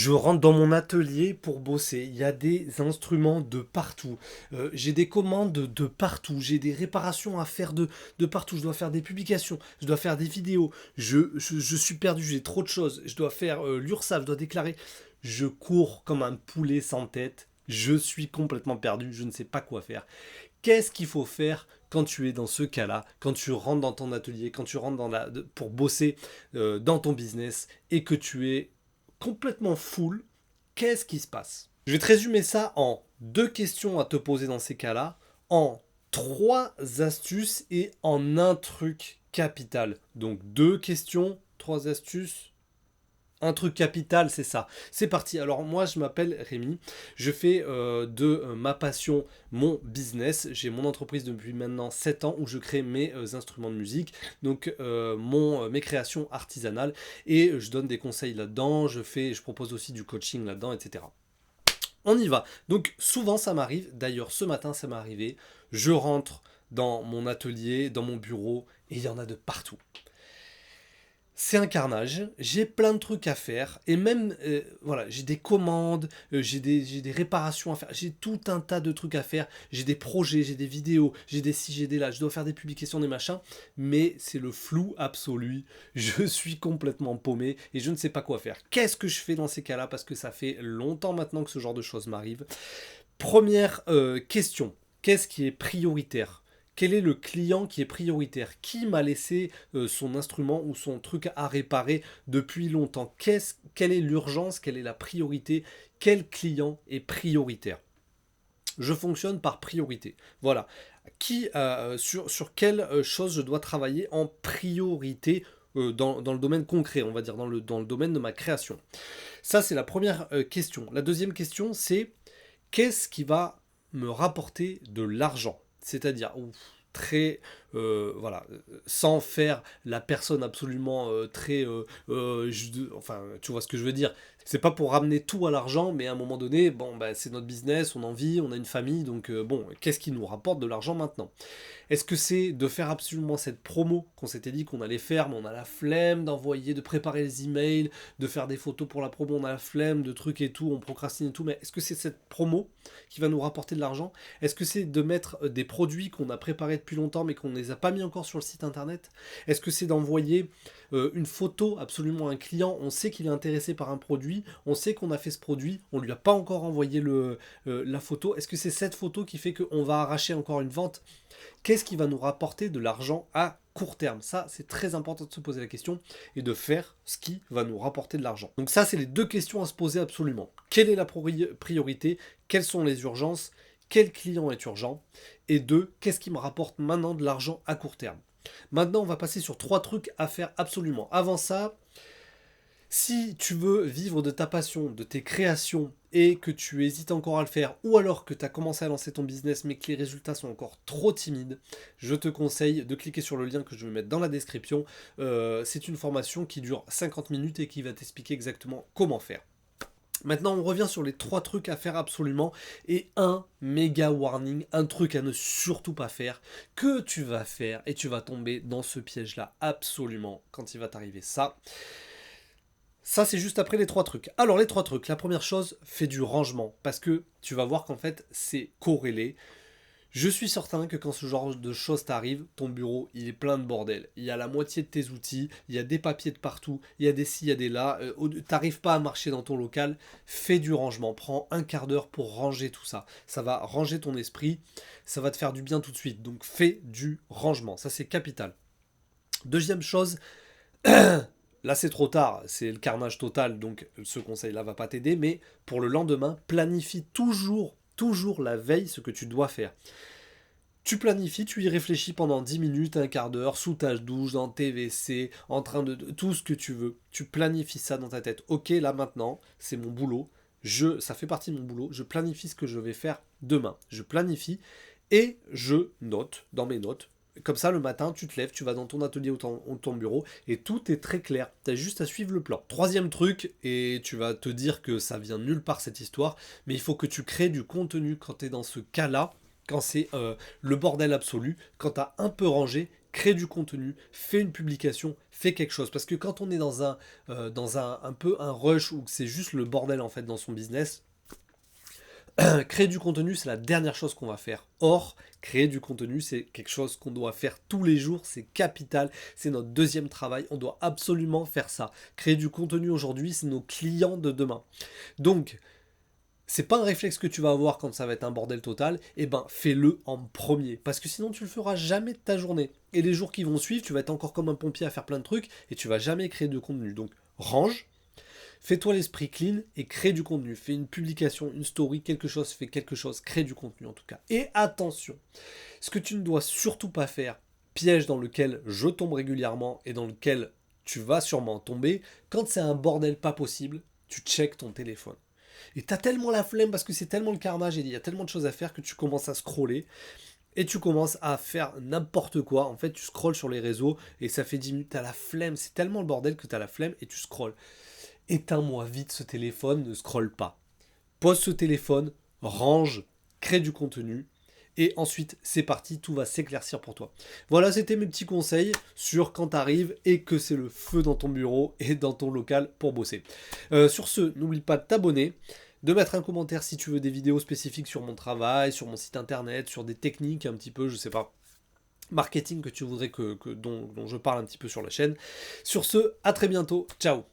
Je rentre dans mon atelier pour bosser. Il y a des instruments de partout. J'ai des commandes de partout. J'ai des réparations à faire de partout. Je dois faire des publications. Je dois faire des vidéos. Je suis perdu. J'ai trop de choses. Je dois faire l'URSSAF. Je dois déclarer. Je cours comme un poulet sans tête. Je suis complètement perdu. Je ne sais pas quoi faire. Qu'est-ce qu'il faut faire quand tu es dans ce cas-là, quand tu rentres dans ton atelier, quand tu rentres pour bosser dans ton business et que tu es complètement full, qu'est-ce qui se passe? Je vais te résumer ça en deux questions à te poser dans ces cas-là, en trois astuces et en un truc capital. Donc deux questions, trois astuces, un truc capital, c'est ça. C'est parti. Alors moi, je m'appelle Rémi. Je fais de ma passion mon business. J'ai mon entreprise depuis maintenant 7 ans où je crée mes instruments de musique, donc mes créations artisanales et je donne des conseils là-dedans. Je propose aussi du coaching là-dedans, etc. On y va. Donc souvent ça m'arrive. D'ailleurs, ce matin, ça m'est arrivé. Je rentre dans mon atelier, dans mon bureau et il y en a de partout. C'est un carnage, j'ai plein de trucs à faire, et même, voilà, j'ai des commandes, j'ai des réparations à faire, j'ai tout un tas de trucs à faire, j'ai des projets, j'ai des vidéos, j'ai des ci, j'ai des là, je dois faire des publications, des machins, mais c'est le flou absolu, je suis complètement paumé, et je ne sais pas quoi faire. Qu'est-ce que je fais dans ces cas-là, parce que ça fait longtemps maintenant que ce genre de choses m'arrive. Première question, qu'est-ce qui est prioritaire? Quel est le client qui est prioritaire? Qui m'a laissé son instrument ou son truc à réparer depuis longtemps? Quelle est l'urgence? Quelle est la priorité? Quel client est prioritaire? Je fonctionne par priorité. Voilà. Sur quelle chose je dois travailler en priorité dans le domaine concret, on va dire, dans le domaine de ma création. Ça, c'est la première question. La deuxième question, c'est qu'est-ce qui va me rapporter de l'argent? C'est-à-dire, très, voilà, sans faire la personne absolument très, enfin, tu vois ce que je veux dire. C'est pas pour ramener tout à l'argent, mais à un moment donné, bon, bah, c'est notre business, on en vit, on a une famille, donc bon, qu'est-ce qui nous rapporte de l'argent maintenant? Est-ce que c'est de faire absolument cette promo qu'on s'était dit qu'on allait faire, mais on a la flemme d'envoyer, de préparer les emails, de faire des photos pour la promo, on a la flemme de trucs et tout, on procrastine et tout, mais est-ce que c'est cette promo qui va nous rapporter de l'argent? Est-ce que c'est de mettre des produits qu'on a préparés depuis longtemps mais qu'on ne les a pas mis encore sur le site internet? Est-ce que c'est d'envoyer une photo absolument à un client, on sait qu'il est intéressé par un produit, on sait qu'on a fait ce produit, on lui a pas encore envoyé la photo, est-ce que c'est cette photo qui fait qu'on va arracher encore une vente? Qu'est-ce qui va nous rapporter de l'argent à court terme? Ça, c'est très important de se poser la question et de faire ce qui va nous rapporter de l'argent. Donc ça, c'est les deux questions à se poser absolument. Quelle est la priorité? Quelles sont les urgences? Quel client est urgent? Et deux, qu'est-ce qui me rapporte maintenant de l'argent à court terme? Maintenant, on va passer sur trois trucs à faire absolument. Avant ça, si tu veux vivre de ta passion, de tes créations, et que tu hésites encore à le faire, ou alors que tu as commencé à lancer ton business mais que les résultats sont encore trop timides, je te conseille de cliquer sur le lien que je vais mettre dans la description. C'est une formation qui dure 50 minutes et qui va t'expliquer exactement comment faire. Maintenant, on revient sur les trois trucs à faire absolument et un méga warning, un truc à ne surtout pas faire, que tu vas faire et tu vas tomber dans ce piège-là absolument quand il va t'arriver ça. Ça, c'est juste après les trois trucs. Alors, les trois trucs. La première chose, fais du rangement. Parce que tu vas voir qu'en fait, c'est corrélé. Je suis certain que quand ce genre de choses t'arrive, ton bureau, il est plein de bordel. Il y a la moitié de tes outils, il y a des papiers de partout, il y a des ci, il y a des là. T'arrives pas à marcher dans ton local, fais du rangement. Prends un quart d'heure pour ranger tout ça. Ça va ranger ton esprit, ça va te faire du bien tout de suite. Donc, fais du rangement. Ça, c'est capital. Deuxième chose, là, c'est trop tard, c'est le carnage total, donc ce conseil-là va pas t'aider, mais pour le lendemain, planifie toujours la veille ce que tu dois faire. Tu planifies, tu y réfléchis pendant 10 minutes, un quart d'heure, sous ta douche, dans tes WC, en train de tout ce que tu veux. Tu planifies ça dans ta tête. Ok, là maintenant, c'est mon boulot. Ça fait partie de mon boulot. Je planifie ce que je vais faire demain. Je planifie et je note dans mes notes. Comme ça, le matin, tu te lèves, tu vas dans ton atelier ou ton bureau et tout est très clair. Tu as juste à suivre le plan. Troisième truc, et tu vas te dire que ça vient nulle part cette histoire, mais il faut que tu crées du contenu quand tu es dans ce cas-là, quand c'est le bordel absolu, quand tu as un peu rangé, crée du contenu, fais une publication, fais quelque chose. Parce que quand on est dans un peu un rush où c'est juste le bordel en fait dans son business, créer du contenu, c'est la dernière chose qu'on va faire. Or, créer du contenu, c'est quelque chose qu'on doit faire tous les jours, c'est capital, c'est notre deuxième travail, on doit absolument faire ça. Créer du contenu aujourd'hui, c'est nos clients de demain. Donc, c'est pas un réflexe que tu vas avoir quand ça va être un bordel total, et ben fais-le en premier, parce que sinon tu le feras jamais de ta journée. Et les jours qui vont suivre, tu vas être encore comme un pompier à faire plein de trucs, et tu vas jamais créer de contenu. Donc, range, fais-toi l'esprit clean et crée du contenu. Fais une publication, une story, quelque chose, fais quelque chose, crée du contenu en tout cas. Et attention, ce que tu ne dois surtout pas faire, piège dans lequel je tombe régulièrement et dans lequel tu vas sûrement tomber, quand c'est un bordel pas possible, tu checkes ton téléphone. Et t'as tellement la flemme parce que c'est tellement le carnage et il y a tellement de choses à faire que tu commences à scroller et tu commences à faire n'importe quoi. En fait, tu scrolles sur les réseaux et ça fait 10 minutes, t'as la flemme. C'est tellement le bordel que t'as la flemme et tu scrolles. Éteins-moi vite ce téléphone, ne scrolle pas. Pose ce téléphone, range, crée du contenu, et ensuite c'est parti, tout va s'éclaircir pour toi. Voilà, c'était mes petits conseils sur quand t'arrives et que c'est le feu dans ton bureau et dans ton local pour bosser. Sur ce, n'oublie pas de t'abonner, de mettre un commentaire si tu veux des vidéos spécifiques sur mon travail, sur mon site internet, sur des techniques un petit peu, je sais pas, marketing que tu voudrais dont je parle un petit peu sur la chaîne. Sur ce, à très bientôt, ciao.